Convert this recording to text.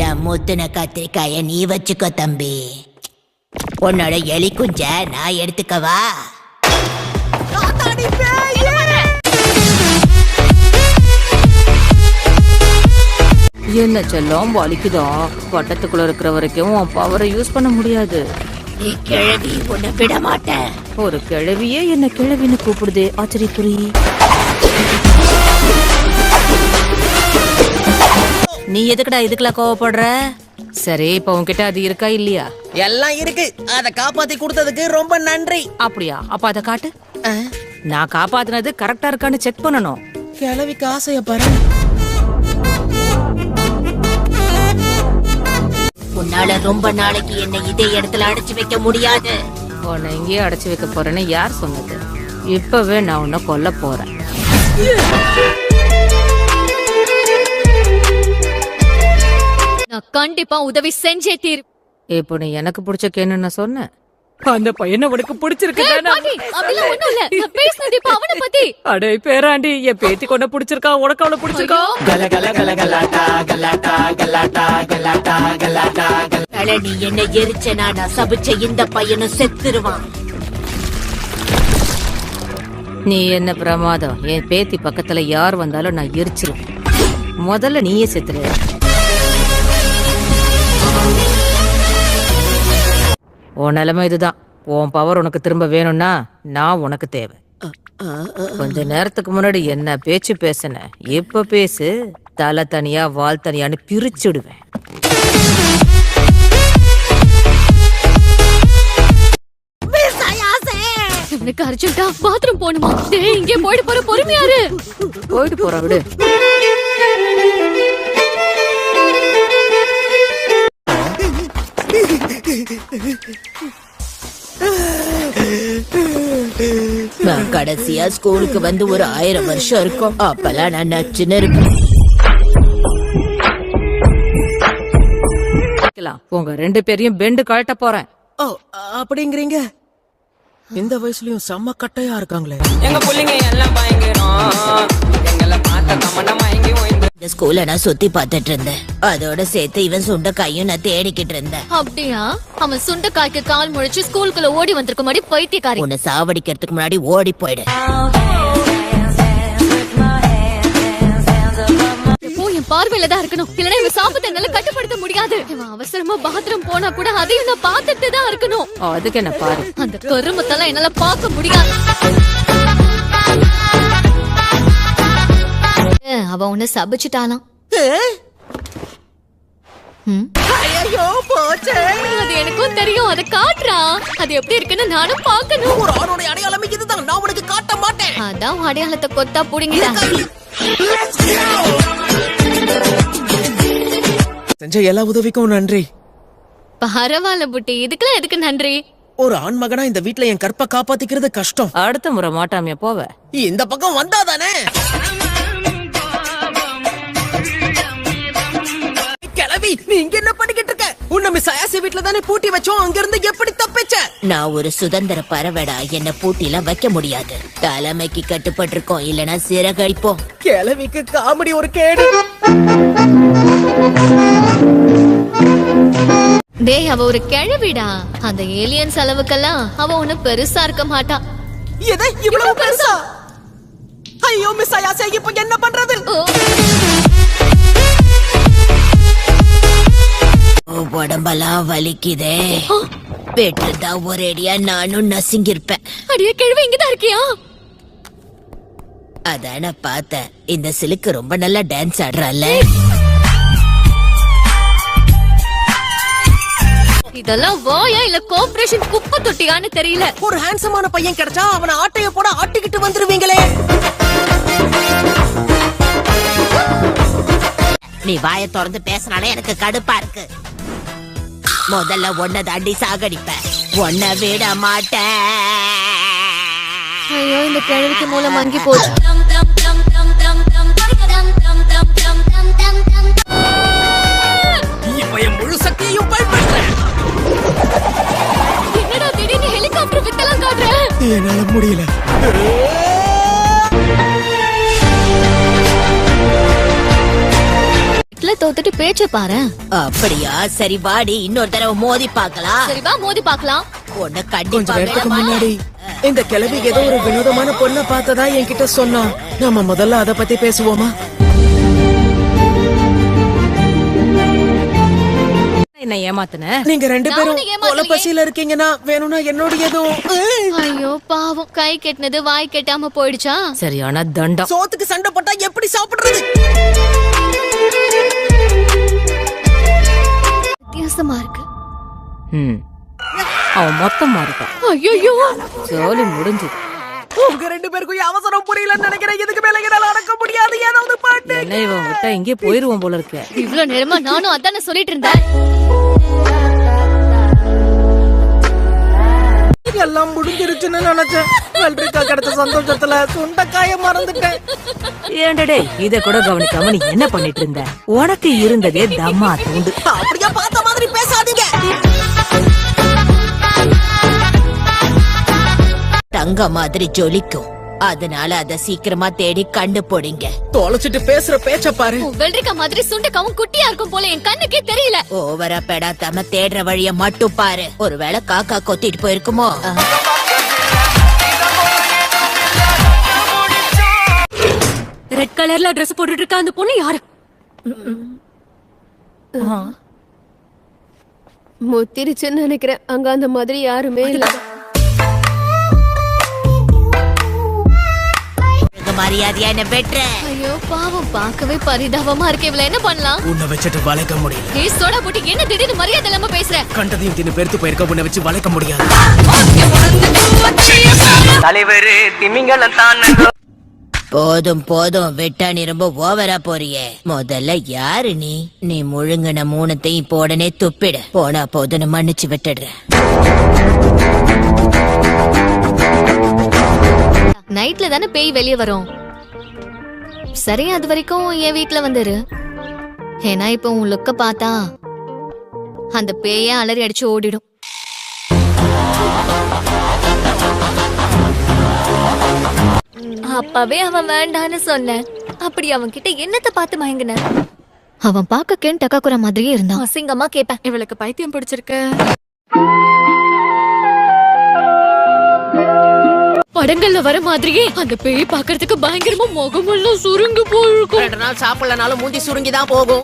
என் முத்தின கத்திரிக்காய நீ வச்சுக்கோ தம்பி. உன்னோட எலி குஞ்ச நான் எடுத்துக்கவா? என்ன செல்லம் வலிக்குதா? வட்டத்துக்குள்ள இருக்கிற வரைக்கும் உன் பவரை யூஸ் பண்ண முடியாது. நீ கிழவி, உன்னை விட மாட்டேன். ஒரு கிழவியே என்ன கிழவின்னு கூப்பிடுதே, ஆச்சரியக்குறி. நீ எதுக்குடா இதுக்கெல்லாம் கோவப்படுற? சரி, இப்ப உன்கிட்ட அது இருக்கா இல்லையா? எல்லாம் இருக்கு. அத காப்பாத்தி கொடுத்ததுக்கு ரொம்ப நன்றி. அப்படியா? அப்ப அத காட்டு. நான் காப்பாத்தினது கரெக்டா இருக்கான்னு செக் பண்ணணும். கிழவிக்கு ஆசைய பாரு. உன்னால ரொம்ப நாளைக்கு என்ன இதே இடத்துல அடைச்சு வைக்க முடியாது. உன்னை இங்கேயே அடைச்சு வைக்க போறேன்னு யார் சொன்னது? இப்பவே நான் உன்னை கொல்ல போறேன். நான் கண்டிப்பா உதவி செஞ்சே தீர். இப்போ நீ எனக்கு பிடிச்ச கேன்னு நான் சொன்னேன். அந்த பையனை உனக்கு பிடிச்சிருக்கு. அடே பேராண்டி, என் பேத்தி கொண்ட பிடிச்சிருக்கா, உனக்கு அவளை பிடிச்சிருக்கா? நீ என்ன எரிச்சனா? நான் சபிச்ச இந்த பையனும் செத்துருவான். நீ என்ன பிரமாதம்? என் பேத்தி பக்கத்துல யார் வந்தாலும் நான் எரிச்சிருவேன். முதல்ல நீயே செத்துரு. உன் நிலைமை இதுதான். உன் பவர் உனக்கு திரும்ப வேணும்னா நான் உனக்கு தேவை. கொஞ்ச நேரத்துக்கு முன்னாடி என்ன பேச்சு பேசுன, இப்ப பேசு. தலை தனியா வால் தனியான்னு பிரிச்சுடுவேன். எனக்கு அர்ஜென்ட்டா பாத்ரூம் போணுமா? டேய், இங்கே போயிட்டு போற, பொறுமையாரு. போயிட்டு போற விடு. நான் கடைசியா ஸ்கூலுக்கு வந்து ஒரு 1000 வருஷம் இருக்கும். அப்பெல்லாம் நான் நச்சுன்னு இருப்பேன். உங்க 2 பேரையும் பெண்டு கழட்ட போறேன். ஓ, அப்படிங்கிறீங்க? இந்த வயசுலயும் செம்ம கட்டையா இருக்காங்களே. எங்க புள்ளைங்க எல்லாம் பயங்கரம். எங்களை பார்த்த கமண்ட மயங்கி இந்த ஸ்கூல நான் சுத்தி பார்த்துட்டு இருந்தேன். அதோட சேர்த்து இவன் சுண்டைக்காயும் நான் தேடிக்கிட்டு இருந்தேன். அப்படியா? அவன் சுண்டைக்காய்க்கு கால் முழிச்சு ஸ்கூலுக்குள்ள ஓடி வந்திருக்க மாதிரி பைத்தியக்காரி. உன்னை சாவடிக்கிறதுக்கு முன்னாடி ஓடி போயிடு. என் பார்வையில தான் இருக்கணும். இல்லனா இவன் சாப்பிட்டு என்னால கட்டுப்படுத்த முடியாது. இவன் அவசரமா பாத்ரூம் போனா கூட அதையும் நான் பார்த்துட்டு தான் இருக்கணும். அதுக்கு என்ன பாரு. அந்த கருமத்தெல்லாம் என்னால பார்க்க முடியாது. அவ உன்னை சபிச்சுட்டாலாம். அது எனக்கும் தெரியும். அதை காட்டுறா. அது எப்படி இருக்குன்னு நானும் பார்க்கணும். ஒரு ஆணோட அடையாளம் இதுதான். நான் உனக்கு காட்ட மாட்டேன். அதான் அடையாளத்தை கொத்தா புடுங்கிட்டாங்க. செஞ்ச எல்லா உதவிக்கும் நன்றி. பரவாயில்ல புட்டி, இதுக்கெல்லாம் எதுக்கு நன்றி? ஒரு ஆண் மகனா இந்த வீட்ல என் கற்பை காப்பாத்திக்கிறது கஷ்டம். அடுத்த முறை மாட்டாமையா போவ. இந்த பக்கம் வந்தாதானே. கிளவி, நீ இங்க என்ன பண்ணிக்கிட்டு இருக்க? உன்னை மிஸ் ஆயாசி வீட்ல தானே பூட்டி வச்சோம். அங்க இருந்து எப்படி தப்பிச்ச? நான் ஒரு சுதந்திர பறவைடா. என்ன பூட்டிலாம் வைக்க முடியாது. தலைமைக்கு கட்டுப்பட்டு இருக்கோம், இல்லனா சிறகடிப்போம். கிளவிக்கு காமெடி ஒரு கேடு. டேய், அவ ஒரு கிழவிடா. அந்த ஏலியன்ஸ் அளவுக்கெல்லாம் அவ ஒண்ணு பெருசா இருக்க மாட்டா. எதை இவ்வளவு பெருசா? ஐயோ மிஸ் ஆயாசி, இப்போ என்ன பண்றது? உடம்பெல்லாம் வலிக்குதே. பெற்றுதா ஒரேடியா நானும் நசுங்கிருப்பேன். அடியே கிழவி, இங்கதான் இருக்கியா? அதான் நான் பார்த்தேன். இந்த சிலுக்கு ரொம்ப நல்லா டான்ஸ் ஆடுறால. இதெல்லாம் வாயா இல்ல கோஆபரேஷன் குப்பை தொட்டியான்னு தெரியல. ஒரு ஹேண்ட்ஸமான பையன் கிடைச்சா அவனை ஆட்டைய போட ஆட்டிக்கிட்டு வந்துருவீங்களே. நீ வாயை திறந்து பேசினாலே எனக்கு கடுப்பா இருக்கு. முதல்ல ஒன்ன தாண்டி சாகடிப்பேன். ஒன்ன விட மாட்டேன். ஐயோ, இந்த கிழவிக்கு மூலம் மங்கி போச்சு. இப்ப என் முழு சக்தியையும் பயன்படுத்துறேன். என்னடா திடீர்னு ஹெலிகாப்டர் வித்தலாம் காட்டுற? என்னால முடியல. தோத்துட்டு பேச்ச பாரு. அப்படியா? சரி வாடி, இன்னொரு தடவை மோதி பார்க்கலாம். சரி வா மோதி பார்க்கலாம். உன்னை கொஞ்ச கண்டிப்பா நேரத்துக்கு வேணாமா? முன்னாடி இந்த கிழவி ஏதோ ஒரு வினோதமான பொண்ணை பார்த்ததா என்கிட்ட சொன்னா. நாம முதல்ல அத பத்தி பேசுவோமா? என்ன ஏமாத்துன? நீங்க ரெண்டு நான் பேரும் உன்னை ஏமாத்தலையே. கொலப்பசியில இருக்கீங்கன்னா வேணும்னா என்னோடயதும். ஐயோ பாவம், கை கெட்டினது வாய் கெட்டாம போயிடுச்சா? சரியான தண்டம். சோத்துக்கு சண்டை போட்டா எப்படி சாப்பிடுறது? வித்தியாசமா இருக்கு. அவன் மொத்தம் மாறிட்டான். ஐயோ ஜோலி முடிஞ்சது. உங்க ரெண்டு பேருக்கும் அவசரம் புரியலன்னு நினைக்கிறேன். இதுக்கு மேல என்னால அடக்க முடியாது. ஏதாவது பாட்டு. என்ன இவன் விட்டா இங்கே போயிருவோம் போல இருக்கு. இவ்வளவு நேரமா நானும் அதானே சொல்லிட்டு இருந்தேன். எல்லாம் முடிஞ்சிருச்சுன்னு நினைச்சேன். வெள்ளரிக்காய் கிடைச்ச சந்தோஷத்துல சுண்டைக்காய மறந்துட்டேன். ஏண்டடே, இத கூட கவனிக்காம நீ என்ன பண்ணிட்டு இருந்த? உனக்கு இருந்ததே தம்மா தூண்டு. அப்படியே பார்த்த மாதிரி பேசாதீங்க. தங்க மாதிரி ஜொலிக்கும். அதனால அத சீக்கிரமா தேடி கண்டுபிடிங்க. தொலைச்சிட்டு பேசுற பேச்ச பாரு. வெள்ளரிக்கா மாதிரி சுண்டைக்காவும் குட்டியா இருக்கும் போல என் கண்ணுக்கே தெரியல. ஓவரா பெடாத்தாம தேடுற வழிய மட்டும் பாரு. ஒருவேளை காக்கா கொத்திட்டு போயிருக்குமோ? ரெட் கலர்ல Dress போட்டுட்டு இருக்க அந்த பொண்ணு யாரு? முத்திருச்சுன்னு நினைக்கிறேன். அங்க அந்த மாதிரி யாருமே இல்ல. மரியாதையா என்ன பெற்ற? ஐயோ பாவம், பார்க்கவே பரிதாபமா இருக்கு. இவள என்ன பண்ணலாம்? உன்னை வச்சுட்டு வளைக்க முடியல. ஏய் சோடா போட்டு என்ன திடீர்னு மரியாதை இல்லாம பேசுற? கண்டதையும் தின்னு பெருத்து போயிருக்க. உன்னை வச்சு வளைக்க முடியாது. தலைவரு திமிங்கலம் தான். போதும் போதும், விட்டா நீ ரொம்ப ஓவரா போறியே. முதல்ல யாரு நீ? நீ முழுங்கின மூணத்தையும் இப்போ உடனே துப்பிடு. போனா போதுன்னு மன்னிச்சு விட்டுடுறேன். நைட்ல தானே பேய் வெளியே வரும். சரி, அது வரைக்கும் என் வீட்ல வந்துரு. ஏன்னா இப்ப உன் லுக்க பார்த்தா அந்த பேய அலறி அடிச்சு ஓடிடும். அப்பவே அவன் வேண்டான்னு சொன்னேன். அப்படி அவன் கிட்ட என்னத்த பார்த்து மயங்கின? அவன் பார்க்க கேன் டக்காக்குற மாதிரியே இருந்தான். அசிங்கமா கேப்பேன், இவளுக்கு பைத்தியம் பிடிச்சிருக்கு. படங்கள்ல வர மாதிரியே அந்த பேய் பாக்குறதுக்கு பயங்கரமா முகமெல்லாம் சுருங்கி போயிருக்கும். 2 நாள் சாப்பிடலனாலும் மூஞ்சி சுருங்கிதான் போகும்.